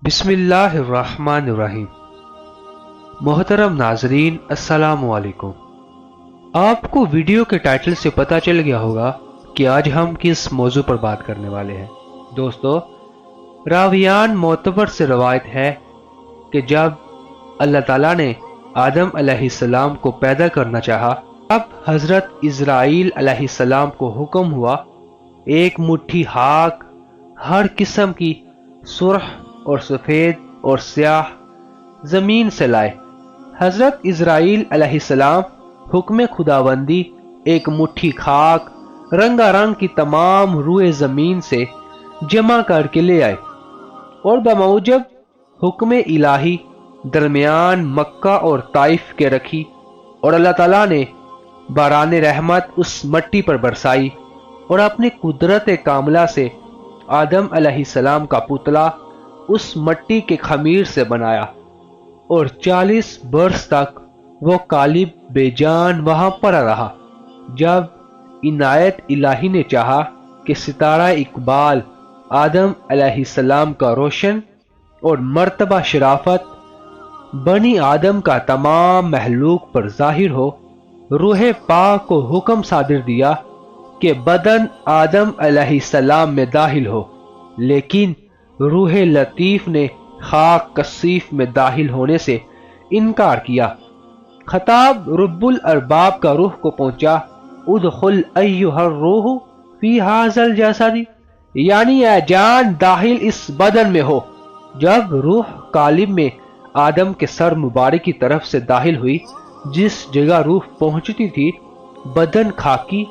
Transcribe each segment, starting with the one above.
بسم اللہ الرحمن الرحیم۔ محترم ناظرین، السلام علیکم۔ آپ کو ویڈیو کے ٹائٹل سے پتہ چل گیا ہوگا کہ آج ہم کس موضوع پر بات کرنے والے ہیں۔ دوستو، راویان معتبر سے روایت ہے کہ جب اللہ تعالیٰ نے آدم علیہ السلام کو پیدا کرنا چاہا، اب حضرت اسرائیل علیہ السلام کو حکم ہوا ایک مٹھی خاک، ہر قسم کی سرخ اور سفید اور سیاہ زمین سے لائے۔ حضرت اسرائیل علیہ السلام حکم خداوندی ایک مٹھی خاک رنگا رنگ کی تمام روئے زمین سے جمع کر کے لے آئے، اور بموجب حکم الہی درمیان مکہ اور طائف کے رکھی، اور اللہ تعالیٰ نے باران رحمت اس مٹی پر برسائی اور اپنی قدرت کاملہ سے آدم علیہ السلام کا پتلا اس مٹی کے خمیر سے بنایا، اور 40 برس تک وہ قالب بے جان وہاں پڑا رہا۔ جب عنایت الہی نے چاہا کہ ستارہ اقبال آدم علیہ السلام کا روشن اور مرتبہ شرافت بنی آدم کا تمام مخلوق پر ظاہر ہو، روح پاک کو حکم صادر دیا کہ بدن آدم علیہ السلام میں داخل ہو، لیکن روح لطیف نے خاک کثیف میں داخل ہونے سے انکار کیا۔ خطاب رب الارباب کا روح کو پہنچا، ادخل ایھا الروح فی ھذا الجسد، یعنی اے جان داخل اس بدن میں ہو۔ جب روح قالب میں آدم کے سر مبارک کی طرف سے داخل ہوئی، جس جگہ روح پہنچتی تھی بدن خاکی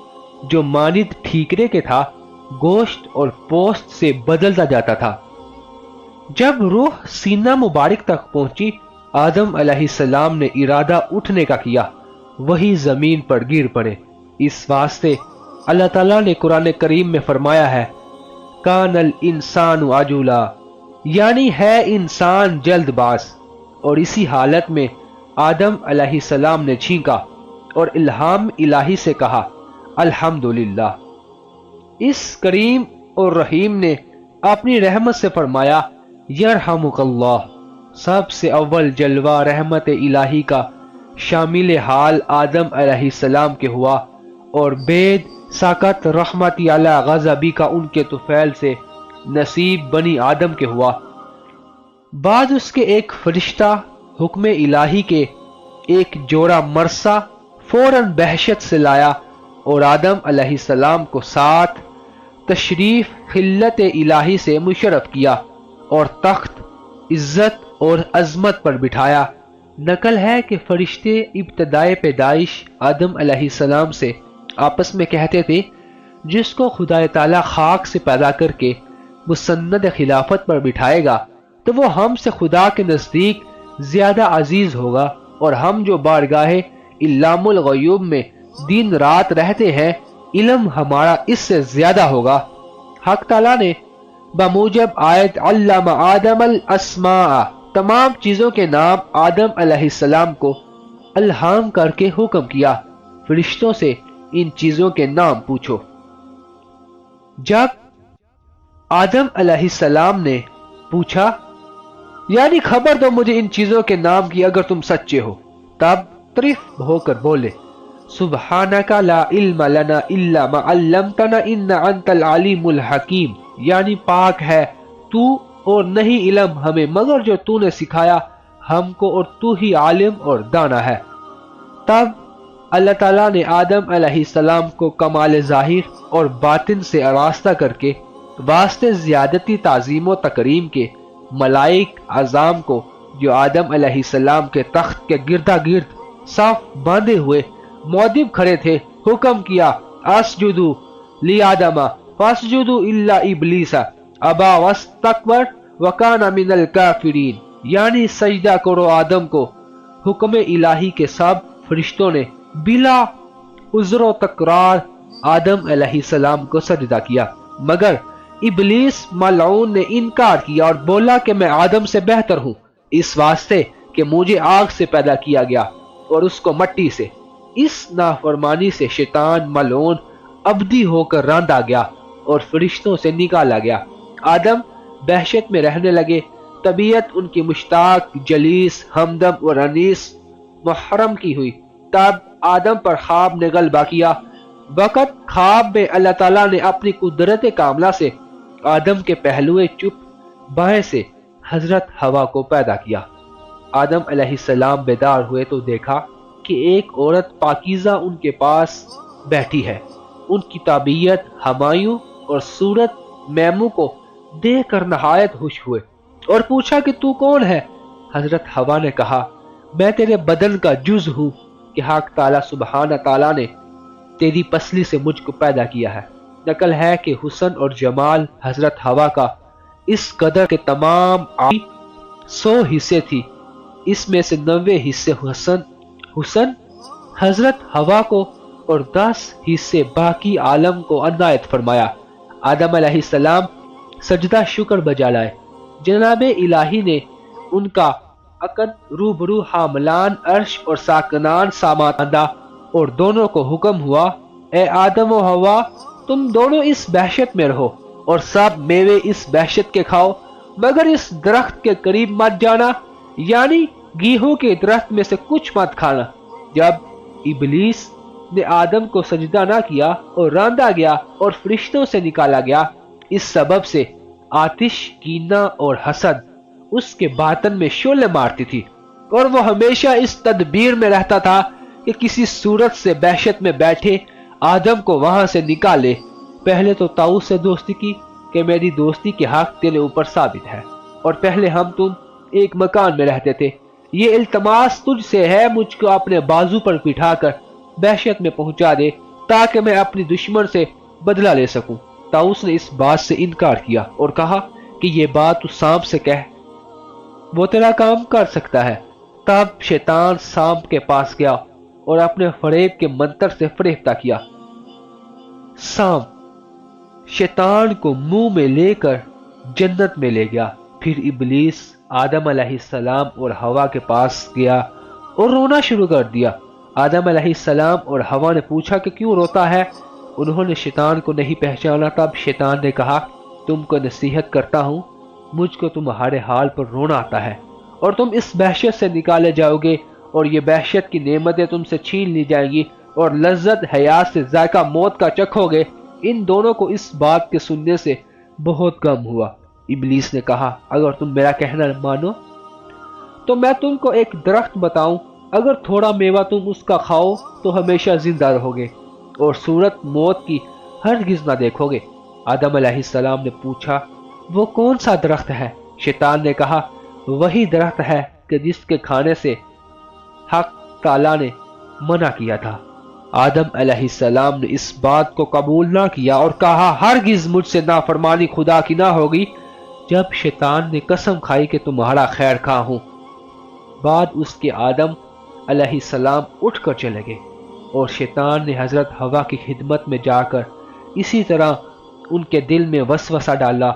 جو مانند ٹھیکرے کے تھا، گوشت اور پوست سے بدلتا جاتا تھا۔ جب روح سینہ مبارک تک پہنچی، آدم علیہ السلام نے ارادہ اٹھنے کا کیا، وہی زمین پر گر پڑے۔ اس واسطے اللہ تعالیٰ نے قرآن کریم میں فرمایا ہے، کان الانسان عجولا، یعنی ہے انسان جلد باز۔ اور اسی حالت میں آدم علیہ السلام نے چھینکا اور الہام الہی سے کہا الحمدللہ۔ اس کریم اور رحیم نے اپنی رحمت سے فرمایا یرحمک اللہ۔ سب سے اول جلوہ رحمت الہی کا شامل حال آدم علیہ السلام کے ہوا، اور بید ساکت رحمتی علی غضبی کا ان کے طفیل سے نصیب بنی آدم کے ہوا۔ بعد اس کے ایک فرشتہ حکم الہی کے ایک جوڑا مرثا فوراً بہشت سے لایا، اور آدم علیہ السلام کو ساتھ تشریف خلت الہی سے مشرف کیا اور تخت عزت اور عظمت پر بٹھایا۔ نقل ہے کہ فرشتے ابتدائے پیدائش آدم علیہ السلام سے آپس میں کہتے تھے، جس کو خدا تعالیٰ خاک سے پیدا کر کے مسند خلافت پر بٹھائے گا تو وہ ہم سے خدا کے نزدیک زیادہ عزیز ہوگا، اور ہم جو بارگاہ علام الغیوب میں دن رات رہتے ہیں، علم ہمارا اس سے زیادہ ہوگا۔ حق تعالیٰ نے بموجب آیت علم آدم الاسماء، تمام چیزوں کے نام آدم علیہ السلام کو الہام کر کے حکم کیا، فرشتوں سے ان چیزوں کے نام پوچھو۔ جب آدم علیہ السلام نے پوچھا، یعنی خبر دو مجھے ان چیزوں کے نام کی اگر تم سچے ہو، تب طرف ہو کر بولے سبحانک لا علم لنا الا ما علمتنا ان انت العلیم الحکیم، یعنی پاک ہے تو اور نہیں علم ہمیں مگر جو تو نے سکھایا ہم کو، اور تو ہی عالم اور دانا ہے۔ تب اللہ تعالیٰ نے آدم علیہ السلام کو کمال ظاہر اور باطن سے آراستہ کر کے واسطے زیادتی تعظیم و تکریم کے ملائک اعظام کو، جو آدم علیہ السلام کے تخت کے گردا گرد صف باندھے ہوئے مودب کھڑے تھے، حکم کیا اسجدوا لآدم فاسجدوا الا ابلیس ابا واستکبر وکان من الکافرین، یعنی سجدہ کرو آدم کو۔ حکم الہی کے سب فرشتوں نے بلا عذر و تکرار آدم علیہ السلام کو سجدہ کیا، مگر ابلیس ملعون نے انکار کیا اور بولا کہ میں آدم سے بہتر ہوں، اس واسطے کہ مجھے آگ سے پیدا کیا گیا اور اس کو مٹی سے۔ اس نافرمانی سے شیطان ملعون ابدی ہو کر راندا گیا اور فرشتوں سے نکالا گیا۔ آدم بہشت میں رہنے لگے طبیعت ان کی مشتاق، جلیس، ہمدم اور انیس محرم کی ہوئی، تب آدم پر خواب نے غلبہ کیا۔ وقت خواب میں اللہ تعالیٰ نے اپنی قدرت کاملہ سے آدم کے پہلوئے چپ بائیں سے حضرت حوا کو پیدا کیا۔ آدم علیہ السلام بیدار ہوئے تو دیکھا کہ ایک عورت پاکیزہ ان کے پاس بیٹھی ہے۔ ان کی طبیعت ہمایوں اور صورت میمو کو دیکھ کر نہایت خوش ہوئے اور پوچھا کہ تو کون ہے؟ حضرت حوا نے کہا میں تیرے بدن کا جز ہوں کہ حق تعالیٰ سبحانہ تعالیٰ نے تیری پسلی سے مجھ کو پیدا کیا ہے۔ نقل ہے کہ حسن اور جمال حضرت حوا کا اس قدر کے تمام 100 حصے تھی، اس میں سے 90 حصے حسن حضرت حوا کو اور 10 حصے باقی عالم کو عنایت فرمایا۔ آدم علیہ السلام سجدہ شکر بجا لائے۔ جناب الہی نے ان کا عقد روبرو حاملان عرش اور ساکنان سامات اندہ اور دونوں کو حکم ہوا اے آدم و حوا تم دونوں اس بحشت میں رہو اور سب میوے اس بحشت کے کھاؤ مگر اس درخت کے قریب مت جانا، یعنی گیہوں کے درخت میں سے کچھ مت کھانا۔ جب ابلیس نے آدم کو سجدہ نہ کیا اور راندا گیا اور فرشتوں سے نکالا گیا، اس سبب سے آتش، کینہ اور حسد اس کے باطن میں شعلے مارتی تھی اور وہ ہمیشہ اس تدبیر میں رہتا تھا کہ کسی صورت سے بحشت میں بیٹھے آدم کو وہاں سے نکالے۔ پہلے تو طاؤس سے دوستی کی کہ میری دوستی کے حق تیرے اوپر ثابت ہے، اور پہلے ہم تم ایک مکان میں رہتے تھے، یہ التماس تجھ سے ہے مجھ کو اپنے بازو پر بٹھا کر بحشت میں پہنچا دے تاکہ میں اپنی دشمن سے بدلہ لے سکوں۔ طاؤس نے اس بات سے انکار کیا اور کہا کہ یہ بات تو سانپ سے کہہ، وہ تیرا کام کر سکتا ہے۔ تب شیطان سانپ کے پاس گیا اور اپنے فریب کے منتر سے فریفتہ کیا۔ سانپ شیطان کو منہ میں لے کر جنت میں لے گیا۔ پھر ابلیس آدم علیہ السلام اور حوا کے پاس گیا اور رونا شروع کر دیا۔ آدم علیہ السلام اور حوا نے پوچھا کہ کیوں روتا ہے؟ انہوں نے شیطان کو نہیں پہچانا۔ تب شیطان نے کہا تم کو نصیحت کرتا ہوں، مجھ کو تمہارے حال پر رونا آتا ہے اور تم اس بحشت سے نکالے جاؤ گے اور یہ بحشت کی نعمتیں تم سے چھین لی جائیں گی اور لذت حیات سے ذائقہ موت کا چکھو گے۔ ان دونوں کو اس بات کے سننے سے بہت غم ہوا۔ ابلیس نے کہا اگر تم میرا کہنا مانو تو میں تم کو ایک درخت بتاؤں، اگر تھوڑا میوہ تم اس کا کھاؤ تو ہمیشہ زندہ رہو گے اور صورت موت کی ہرگز نہ دیکھو گے۔ آدم علیہ السلام نے پوچھا وہ کون سا درخت ہے؟ شیطان نے کہا وہی درخت ہے کہ جس کے کھانے سے حق تعالیٰ نے منع کیا تھا۔ آدم علیہ السلام نے اس بات کو قبول نہ کیا اور کہا ہرگز مجھ سے نافرمانی خدا کی نہ ہوگی۔ جب شیطان نے قسم کھائی کہ تمہارا خیر خواہ ہوں، بعد اس کے آدم علیہ السلام اٹھ کر چلے گئے اور شیطان نے حضرت حوا کی خدمت میں جا کر اسی طرح ان کے دل میں وسوسہ ڈالا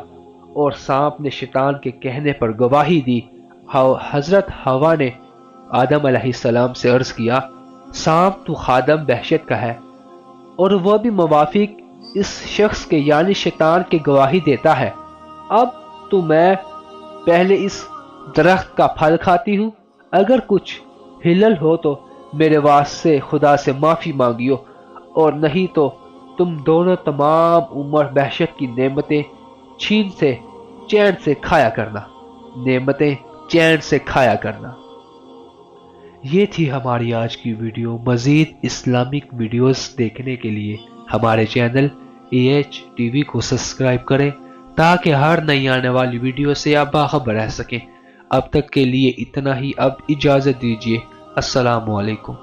اور سانپ نے شیطان کے کہنے پر گواہی دی۔ حضرت حوا نے آدم علیہ السلام سے عرض کیا سانپ تو خادم بحشت کا ہے اور وہ بھی موافق اس شخص کے یعنی شیطان کے گواہی دیتا ہے۔ اب تو میں پہلے اس درخت کا پھل کھاتی ہوں، اگر کچھ ہلل ہو تو میرے واسطے خدا سے معافی مانگیو اور نہیں تو تم دونوں تمام عمر بحشت کی نعمتیں چین سے کھایا کرنا۔ نعمتیں چین سے کھایا کرنا۔ یہ تھی ہماری آج کی ویڈیو۔ مزید اسلامک ویڈیوز دیکھنے کے لیے ہمارے چینل EH-TV کو سبسکرائب کریں تاکہ ہر نئی آنے والی ویڈیو سے آپ باخبر رہ سکیں۔ اب تک کے لیے اتنا ہی، اب اجازت دیجیے۔ السلام علیکم۔